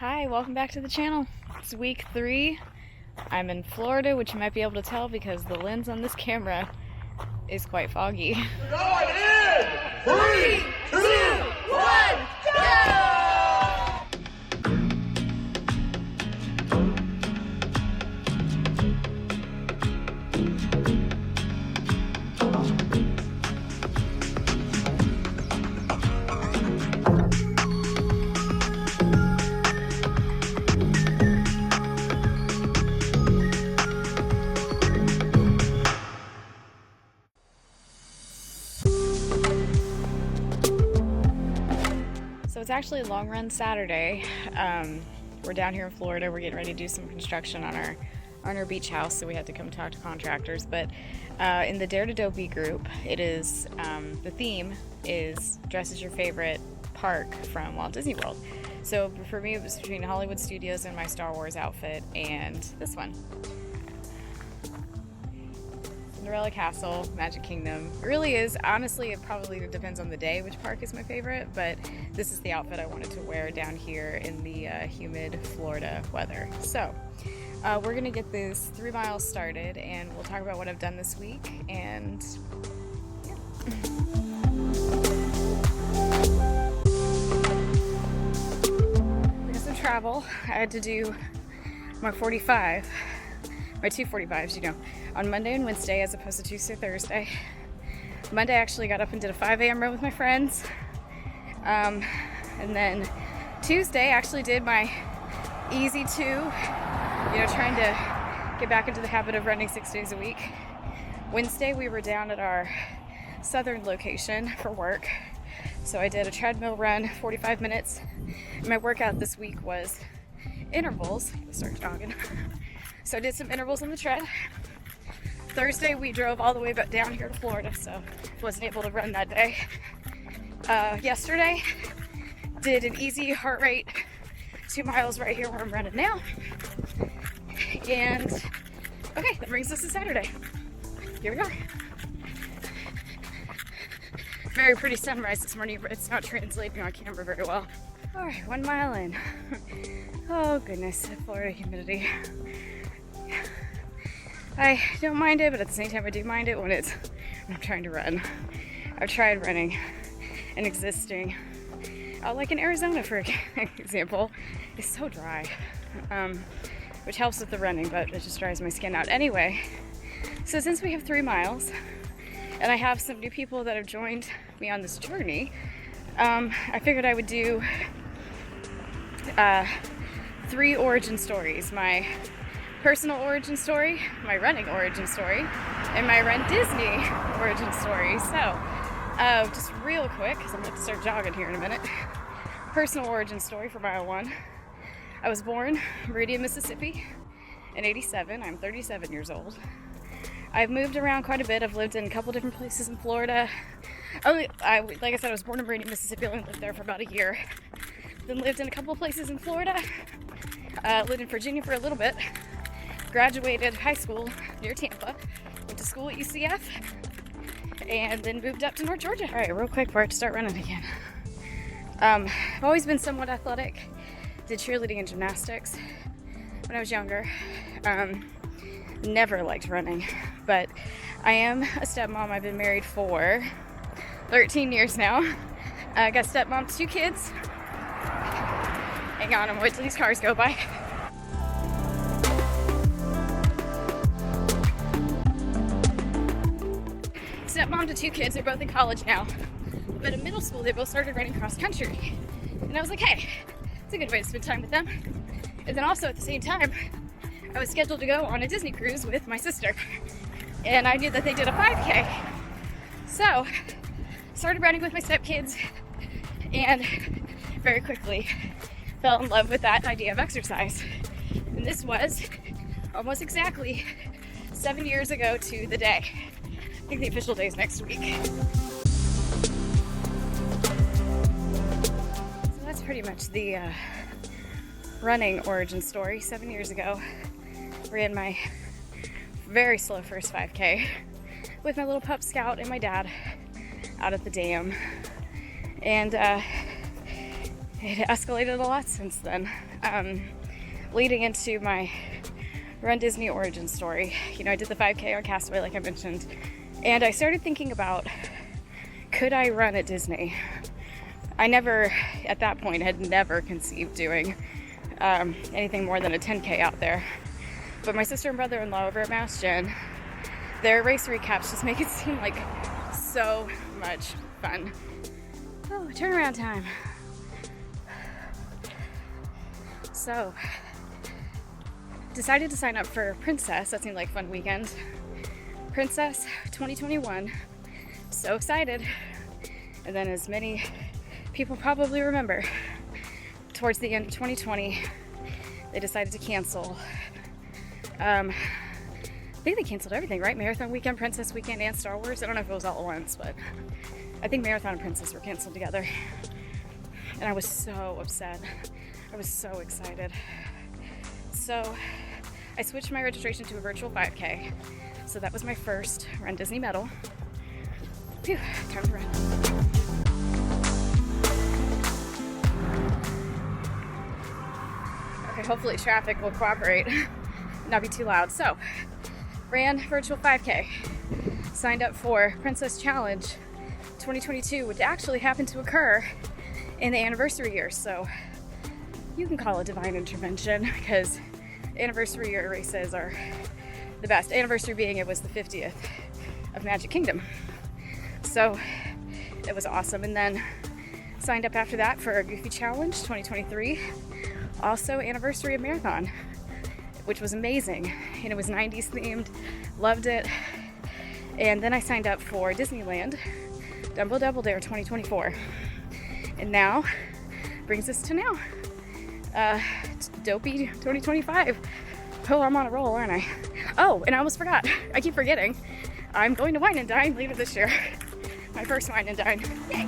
Hi, welcome back to the channel. It's week 3. I'm in Florida, which you might be able to tell because the lens on this camera is quite foggy. We're going in! 3, 2, 1, go! So it's actually a long run Saturday. We're down here in Florida. We're getting ready to do some construction on our beach house, so we had to come talk to contractors. But in the Dare to Dopey group, it is the theme is dress as your favorite park from Walt Disney World. So for me, it was between Hollywood Studios and my Star Wars outfit and this one. Cinderella Castle, Magic Kingdom. It really is, honestly, it probably depends on the day which park is my favorite, but this is the outfit I wanted to wear down here in the humid Florida weather. So we're gonna get this 3 miles started and we'll talk about what I've done this week and yeah. Because of travel, I had to do my 45. My 2:45s, you know, on Monday and Wednesday as opposed to Tuesday, Thursday. Monday I actually got up and did a 5 a.m. run with my friends. And then Tuesday I actually did my easy 2, you know, trying to get back into the habit of running 6 days a week. Wednesday we were down at our southern location for work. So I did a treadmill run, 45 minutes. And my workout this week was intervals. I'm gonna start jogging. So I did some intervals on the tread. Thursday we drove all the way back down here to Florida, so wasn't able to run that day. Yesterday did an easy heart rate 2 miles right here where I'm running now. And okay, that brings us to Saturday. Here we are. Very pretty sunrise this morning, but it's not translating on camera very well. All right, 1 mile in. Oh goodness, Florida humidity. I don't mind it, but at the same time I do mind it when I'm trying to run. I've tried running and existing, like in Arizona for example, it's so dry, which helps with the running, but it just dries my skin out. Anyway, so since we have 3 miles, and I have some new people that have joined me on this journey, I figured I would do 3 origin stories. My personal origin story, my running origin story, and my runDisney origin story. So, just real quick, because I'm about to start jogging here in a minute. Personal origin story for mile 1. I was born in Meridian, Mississippi in '87. I'm 37 years old. I've moved around quite a bit. I've lived in a couple different places in Florida. Like I said, I was born in Meridian, Mississippi. I only lived there for about a year. Then lived in a couple of places in Florida. Lived in Virginia for a little bit. Graduated high school near Tampa, went to school at UCF, and then moved up to North Georgia. All right, real quick before I have to start running again. I've always been somewhat athletic. Did cheerleading and gymnastics when I was younger. Never liked running, but I am a stepmom. I've been married for 13 years now. I got stepmom, 2 kids. Hang on, I'm gonna wait till these cars go by. Stepmom to 2 kids, they're both in college now. But in middle school, they both started running cross country. And I was like, hey, it's a good way to spend time with them. And then also at the same time, I was scheduled to go on a Disney cruise with my sister. And I knew that they did a 5K. So, started running with my stepkids and very quickly fell in love with that idea of exercise. And this was almost exactly 7 years ago to the day. I think the official day is next week. So that's pretty much the running origin story. 7 years ago, ran my very slow first 5K with my little pup Scout and my dad out at the dam. And it escalated a lot since then. Leading into my runDisney origin story, you know, I did the 5K on Castaway, like I mentioned, and I started thinking about, could I run at Disney? I never, at that point, had never conceived doing anything more than a 10K out there. But my sister and brother-in-law over at Mass Gen, their race recaps just make it seem like so much fun. Oh, turnaround time. So, decided to sign up for Princess. That seemed like a fun weekend. Princess 2021. So excited. And then, as many people probably remember, towards the end of 2020, they decided to cancel. I think they canceled everything, right? Marathon weekend, Princess weekend, and Star Wars. I don't know if it was all at once, but I think Marathon and Princess were canceled together. And I was so upset. I was so excited. So I switched my registration to a virtual 5K. So that was my first runDisney medal. Phew, time to run. Okay, hopefully traffic will cooperate, not be too loud. So, ran virtual 5K, signed up for Princess Challenge 2022, which actually happened to occur in the anniversary year. So you can call it divine intervention, because anniversary year races are the best. Anniversary being it was the 50th of Magic Kingdom. So it was awesome. And then signed up after that for a Goofy Challenge 2023. Also anniversary of Marathon, which was amazing. And it was 90s themed. Loved it. And then I signed up for Disneyland Dumbo Double Dare 2024. And now brings us to now. Dopey 2025. Oh, I'm on a roll, aren't I? Oh, and I almost forgot. I keep forgetting. I'm going to Wine and Dine later this year. My first Wine and Dine. Yay!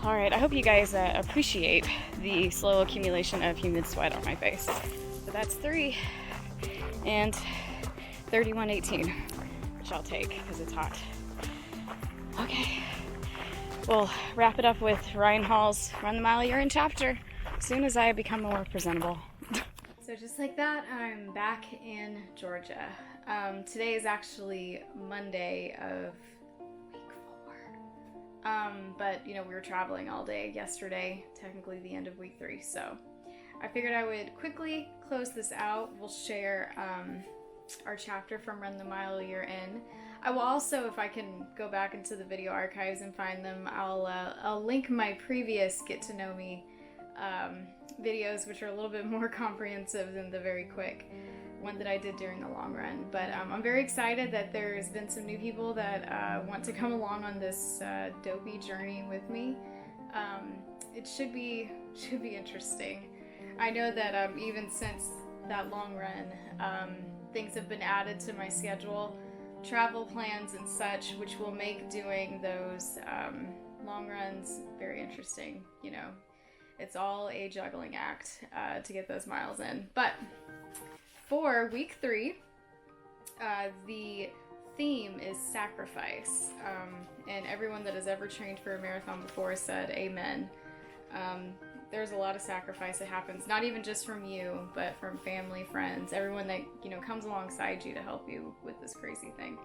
All right, I hope you guys appreciate the slow accumulation of humid sweat on my face. So that's 3 and 31:18, which I'll take because it's hot. Okay, we'll wrap it up with Ryan Hall's Run the Mile You're in chapter as soon as I become more presentable. So just like that, I'm back in Georgia. Today is actually Monday of week 4. But you know, we were traveling all day yesterday, technically the end of week 3. So I figured I would quickly close this out. We'll share our chapter from Run the Mile You're in. I will also, if I can go back into the video archives and find them, I'll link my previous Get to Know Me videos, which are a little bit more comprehensive than the very quick one that I did during the long run. But I'm very excited that there's been some new people that want to come along on this dopey journey with me. It should be interesting. I know that even since that long run, things have been added to my schedule, travel plans and such, which will make doing those long runs very interesting. You know, it's all a juggling act to get those miles in. But for week 3, the theme is sacrifice, and everyone that has ever trained for a marathon before said amen. There's a lot of sacrifice that happens, not even just from you, but from family, friends, everyone that, you know, comes alongside you to help you with this crazy thing.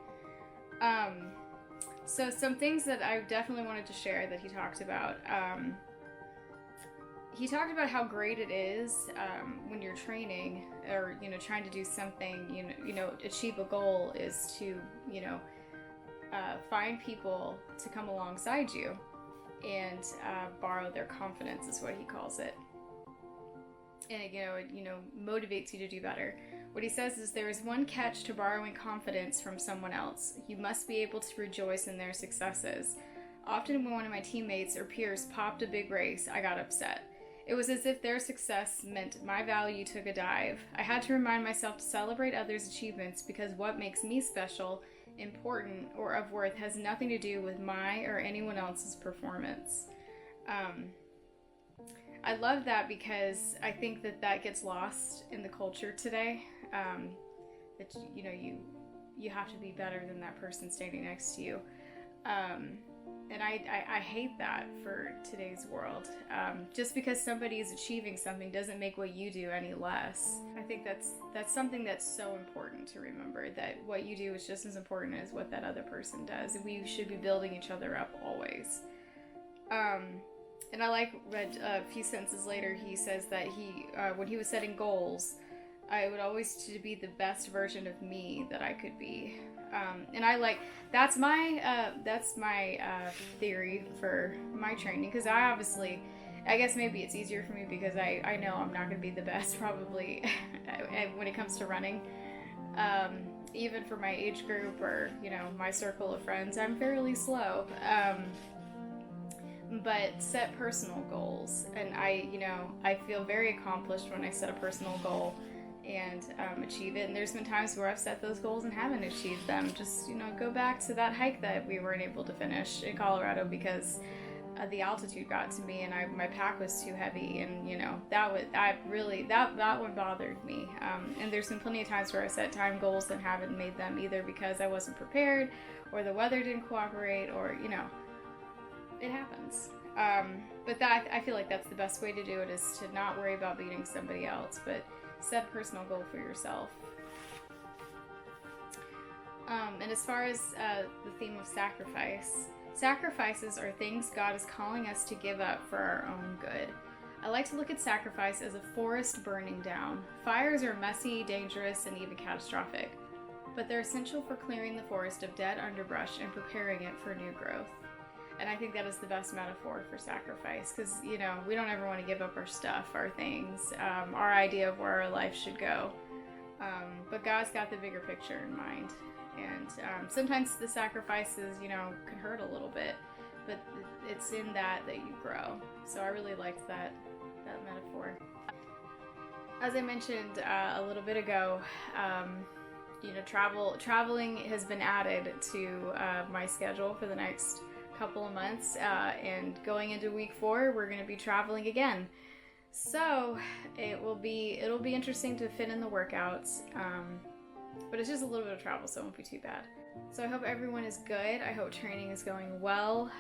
So some things that I definitely wanted to share that he talked about. He talked about how great it is when you're training or, you know, trying to do something, you know, achieve a goal, is to, you know, find people to come alongside you and borrow their confidence, is what he calls it. And it, you know, motivates you to do better. What he says is, there is one catch to borrowing confidence from someone else. You must be able to rejoice in their successes. Often when one of my teammates or peers popped a big race, I got upset. It was as if their success meant my value took a dive. I had to remind myself to celebrate others' achievements, because what makes me special, important, or of worth has nothing to do with my or anyone else's performance. I love that, because I think that gets lost in the culture today. That, you know, you have to be better than that person standing next to you. And I hate that for today's world. Just because somebody is achieving something doesn't make what you do any less. I think that's something that's so important to remember, that what you do is just as important as what that other person does. We should be building each other up always. And I read a few sentences later, he says that when he was setting goals, I would always to be the best version of me that I could be. And that's my theory for my training, because I guess maybe it's easier for me because I know I'm not going to be the best probably when it comes to running. Even for my age group or, my circle of friends, I'm fairly slow. But set personal goals, and I feel very accomplished when I set a personal goal and achieve it. And there's been times where I've set those goals and haven't achieved them. Just go back to that hike that we weren't able to finish in Colorado because the altitude got to me and my pack was too heavy, and that one bothered me. And there's been plenty of times where I set time goals and haven't made them, either because I wasn't prepared or the weather didn't cooperate, or it happens. But I feel like that's the best way to do it, is to not worry about beating somebody else, but set a personal goal for yourself. And as far as the theme of sacrifices are things God is calling us to give up for our own good. I like to look at sacrifice as a forest burning down. Fires are messy, dangerous, and even catastrophic, but they're essential for clearing the forest of dead underbrush and preparing it for new growth. And I think that is the best metaphor for sacrifice, because, we don't ever want to give up our stuff, our things, our idea of where our life should go. But God's got the bigger picture in mind. And sometimes the sacrifices, can hurt a little bit, but it's in that you grow. So I really liked that metaphor. As I mentioned a little bit ago, traveling has been added to my schedule for the next couple of months, and going into week 4 we're going to be traveling again, so it'll be interesting to fit in the workouts, but it's just a little bit of travel, so it won't be too bad. So I hope everyone is good. I hope training is going well.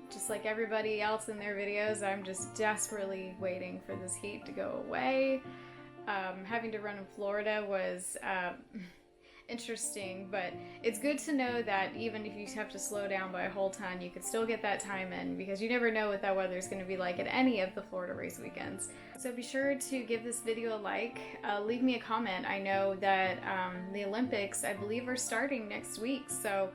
Just like everybody else in their videos, I'm just desperately waiting for this heat to go away. Having to run in Florida was interesting, but it's good to know that even if you have to slow down by a whole ton, you can still get that time in, because you never know what that weather is going to be like at any of the Florida race weekends. So be sure to give this video a like, leave me a comment. I know that the Olympics, I believe, are starting next week, so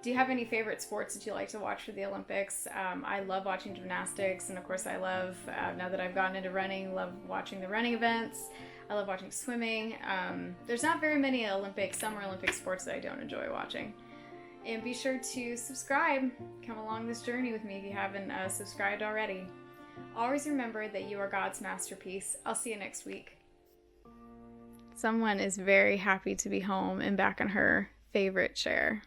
do you have any favorite sports that you like to watch for the Olympics? I love watching gymnastics, and of course I love, now that I've gotten into running, love watching the running events. I love watching swimming. There's not very many Summer Olympic sports that I don't enjoy watching. And be sure to subscribe. Come along this journey with me if you haven't subscribed already. Always remember that you are God's masterpiece. I'll see you next week. Someone is very happy to be home and back in her favorite chair.